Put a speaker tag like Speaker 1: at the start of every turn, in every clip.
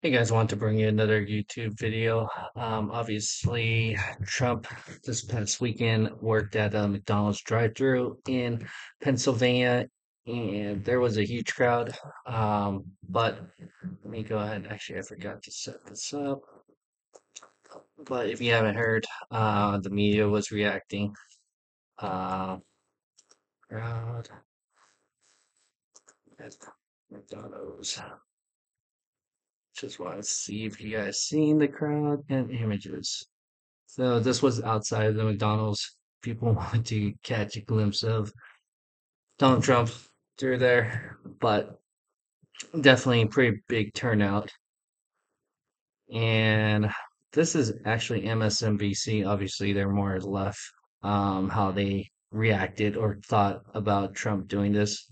Speaker 1: Hey guys, want to bring you another YouTube video. Obviously, Trump this past weekend worked at a McDonald's drive-thru in Pennsylvania, and there was a huge crowd. But let me go ahead. Actually, I forgot to set this up. But if you haven't heard, the media was reacting. Uh, Crowd at McDonald's. Just want to see if you guys seen the crowd and images. So this was outside of the McDonald's. People wanted to catch a glimpse of Donald Trump through there, but definitely a pretty big turnout. And this is actually MSNBC. Obviously, they're more left how they reacted or thought about Trump doing this.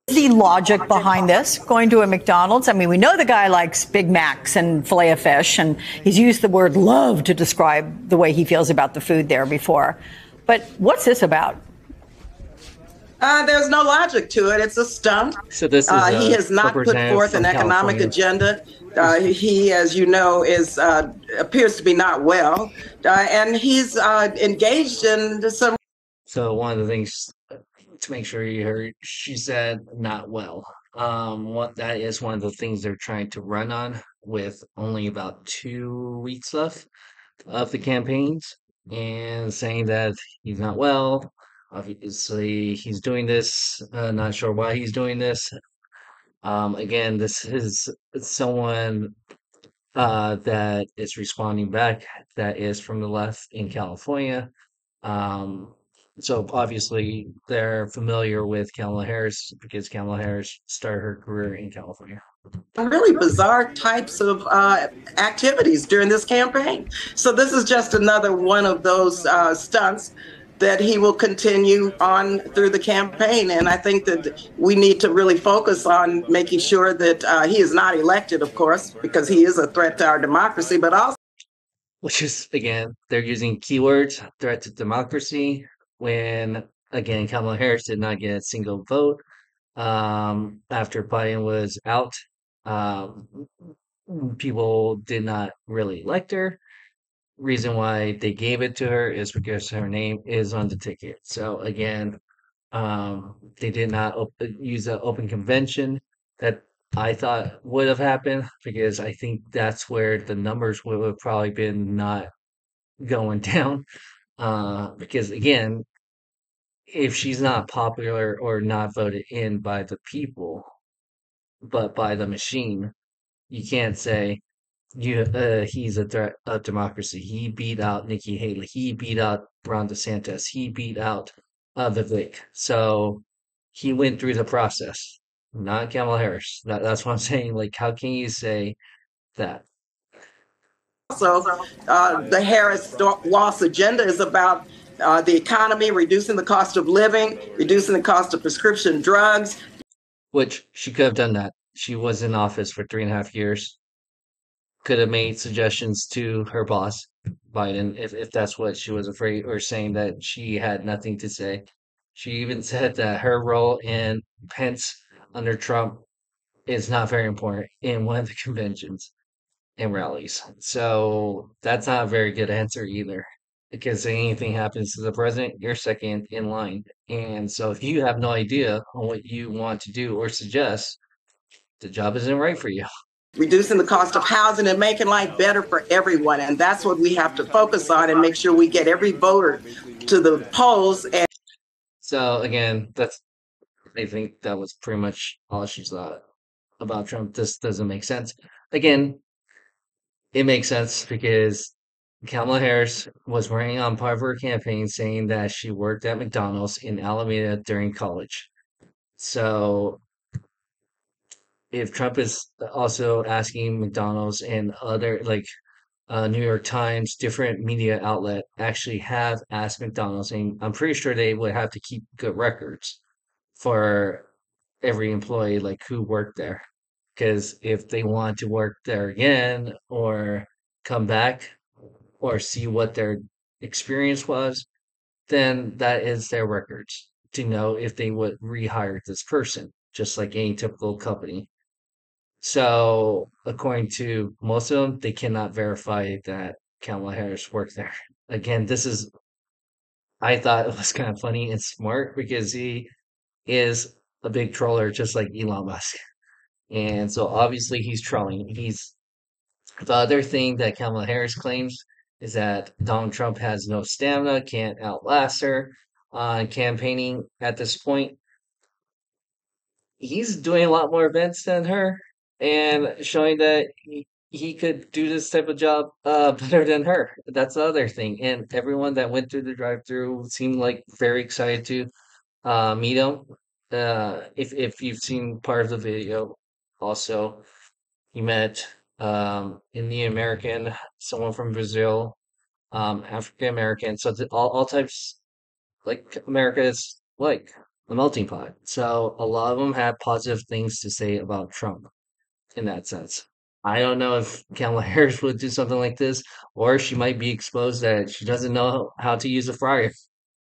Speaker 2: The logic behind this, going to a McDonald's? I mean, we know the guy likes Big Macs and filet of fish, and he's used the word love to describe the way he feels about the food there before. But what's this about?
Speaker 3: There's no logic to it. It's a stunt.
Speaker 1: So this is
Speaker 3: He has not put forth an economic agenda. He, as you know, is appears to be not well, and he's engaged in some.
Speaker 1: So one of the things to make sure you heard, she said not well. What that is one of the things they're trying to run on with only about 2 weeks left of the campaigns, and saying that he's not well. Obviously, he's doing this. Not sure why he's doing this. Again, this is someone that is responding back that is from the left in California. Um, so obviously they're familiar with Kamala Harris because Kamala Harris started her career in California.
Speaker 3: Really bizarre types of activities during this campaign. So this is just another one of those stunts that he will continue on through the campaign. And I think that we need to really focus on making sure that he is not elected, of course, because he is a threat to our democracy, but also.
Speaker 1: Which is, again, they're using keywords, threat to democracy, when, again, Kamala Harris did not get a single vote after Biden was out. Um, People did not really elect her. Reason why they gave it to her is because her name is on the ticket. So again, they did not use an open convention that I thought would have happened because I think that's where the numbers would have probably been not going down. Because again, if she's not popular or not voted in by the people, but by the machine, you can't say he's a threat of democracy. He beat out Nikki Haley. He beat out Ron DeSantis. He beat out Vivek. So he went through the process, not Kamala Harris. That's what I'm saying. Like, how can you say that?
Speaker 3: Also, the Harris loss agenda is about the economy, reducing the cost of living, reducing the cost of prescription drugs.
Speaker 1: Which she could have done that. She was in office for 3.5 years. Could have made suggestions to her boss, Biden, if that's what she was afraid or saying that she had nothing to say. She even said that her role in Pence under Trump is not very important in one of the conventions and rallies. So that's not a very good answer either. Because if anything happens to the president, you're second in line. And so if you have no idea on what you want to do or suggest, the job isn't right for you.
Speaker 3: Reducing the cost of housing and making life better for everyone. And that's what we have to focus on and make sure we get every voter to the polls. And
Speaker 1: So again, I think that was pretty much all she thought about Trump. This doesn't make sense. Again, it makes sense because Kamala Harris was running on part of her campaign saying that she worked at McDonald's in Alameda during college. So if Trump is also asking McDonald's and other like New York Times, different media outlet actually have asked McDonald's, and I'm pretty sure they would have to keep good records for every employee like who worked there. Because if they want to work there again or come back or see what their experience was, then that is their records to know if they would rehire this person, just like any typical company. So according to most of them, they cannot verify that Kamala Harris worked there. Again, I thought it was kind of funny and smart because he is a big troller just like Elon Musk. And so obviously he's trolling. The other thing that Kamala Harris claims is that Donald Trump has no stamina, can't outlast her on campaigning at this point. He's doing a lot more events than her and showing that he could do this type of job better than her. That's the other thing. And everyone that went through the drive-through seemed like very excited to meet him. If you've seen part of the video, also he met Indian American, someone from Brazil, African American. So all types, like America is like a melting pot. So a lot of them have positive things to say about Trump in that sense. I don't know if Kamala Harris would do something like this, or she might be exposed that she doesn't know how to use a fryer,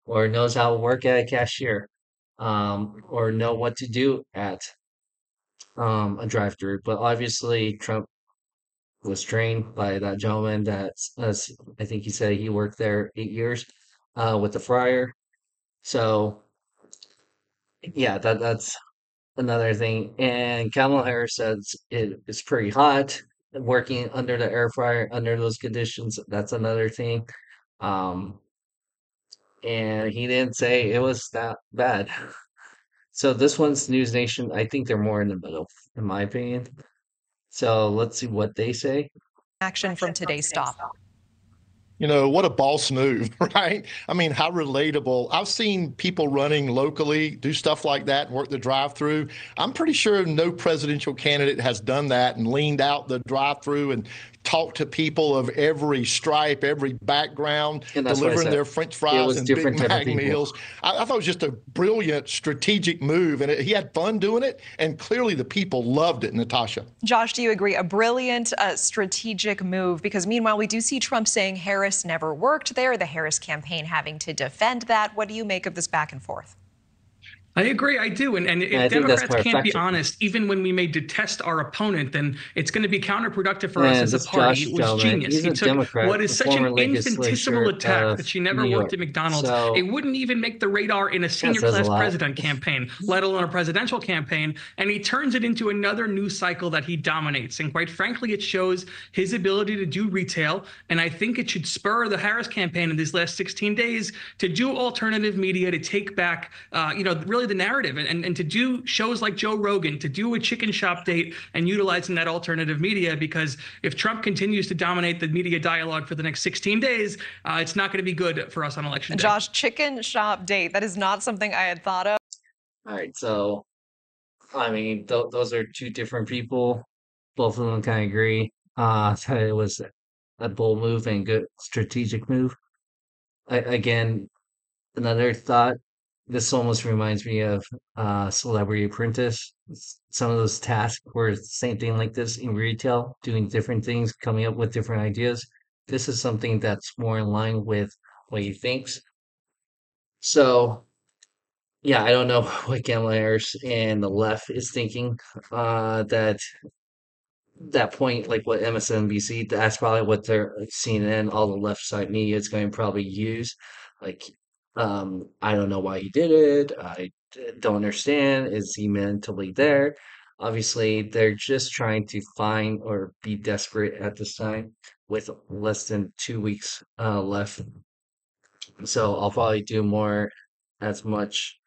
Speaker 1: or knows how to work at a cashier, or know what to do at a drive-through. But obviously, Trump was trained by that gentleman I think he said he worked there 8 years with the fryer. So yeah, that's another thing. And Kamala Harris says it's pretty hot working under the air fryer under those conditions. That's another thing. Um, and he didn't say it was that bad. So this one's News Nation. I think they're more in the middle, in my opinion. So let's see what they say.
Speaker 4: Action from today's stop.
Speaker 5: What a boss move, right? I mean, how relatable. I've seen people running locally do stuff like that and work the drive-through. I'm pretty sure no presidential candidate has done that and leaned out the drive-through and talked to people of every stripe, every background,
Speaker 1: And that's what I
Speaker 5: delivering
Speaker 1: said.
Speaker 5: their French
Speaker 1: It
Speaker 5: fries
Speaker 1: was
Speaker 5: and Big
Speaker 1: different type of
Speaker 5: Mac
Speaker 1: people.
Speaker 5: meals. I thought it was just a brilliant strategic move, and he had fun doing it, and clearly the people loved it, Natasha.
Speaker 4: Josh, do you agree? A brilliant strategic move, because meanwhile, we do see Trump saying Harris never worked there, the Harris campaign having to defend that. What do you make of this back and forth?
Speaker 6: I agree. I do. And
Speaker 1: I
Speaker 6: if
Speaker 1: think that's
Speaker 6: Democrats
Speaker 1: more
Speaker 6: can't be
Speaker 1: effective.
Speaker 6: honest, even when we may detest our opponent, then it's going to be counterproductive for us
Speaker 1: And
Speaker 6: as a
Speaker 1: this
Speaker 6: party.
Speaker 1: Josh
Speaker 6: It was
Speaker 1: gentleman,
Speaker 6: genius.
Speaker 1: he's
Speaker 6: He
Speaker 1: a
Speaker 6: took
Speaker 1: Democrat,
Speaker 6: what is
Speaker 1: a
Speaker 6: such
Speaker 1: former
Speaker 6: an infinitesimal
Speaker 1: legislature
Speaker 6: attack
Speaker 1: of
Speaker 6: that she never
Speaker 1: New
Speaker 6: worked
Speaker 1: York.
Speaker 6: at McDonald's.
Speaker 1: So
Speaker 6: It wouldn't even make the radar in a senior
Speaker 1: says a
Speaker 6: class
Speaker 1: lot.
Speaker 6: president campaign, let alone a presidential campaign. And he turns it into another news cycle that he dominates. And quite frankly, it shows his ability to do retail. And I think it should spur the Harris campaign in these last 16 days to do alternative media, to take back, really the narrative, and to do shows like Joe Rogan, to do a chicken shop date and utilizing that alternative media. Because if Trump continues to dominate the media dialogue for the next 16 days, it's not going to be good for us on election day.
Speaker 4: Josh, chicken shop date, that is not something I had thought of.
Speaker 1: All right, so I mean, those are two different people. Both of them kind of agree that it was a bold move and good strategic move. Again, another thought. This almost reminds me of Celebrity Apprentice. Some of those tasks were the same thing like this in retail, doing different things, coming up with different ideas. This is something that's more in line with what he thinks. So yeah, I don't know what Kamala Harris and the left is thinking. That point, like what MSNBC, that's probably what they're like, CNN, all the left side media is going to probably use. Like, I don't know why he did it. Don't understand. Is he mentally there? Obviously, they're just trying to find or be desperate at this time with less than 2 weeks left. So I'll probably do more as much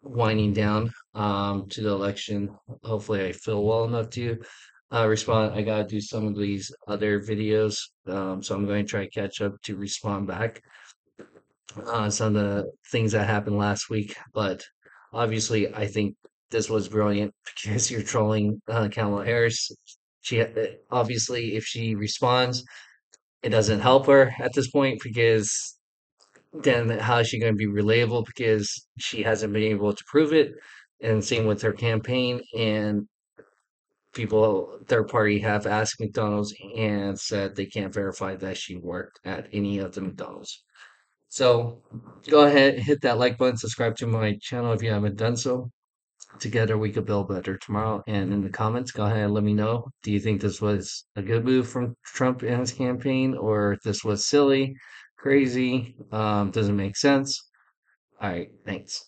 Speaker 1: winding down to the election. Hopefully, I feel well enough to respond. I gotta do some of these other videos, so I'm going to try to catch up to respond back some of the things that happened last week. But obviously, I think this was brilliant because you're trolling Kamala Harris. She obviously, if she responds, it doesn't help her at this point because then how is she going to be relatable because she hasn't been able to prove it? And same with her campaign. And people, third party, have asked McDonald's and said they can't verify that she worked at any of the McDonald's. So go ahead, hit that like button, subscribe to my channel if you haven't done so. Together we could build better tomorrow. And in the comments, go ahead and let me know. Do you think this was a good move from Trump and his campaign, or if this was silly, crazy, doesn't make sense? All right, thanks.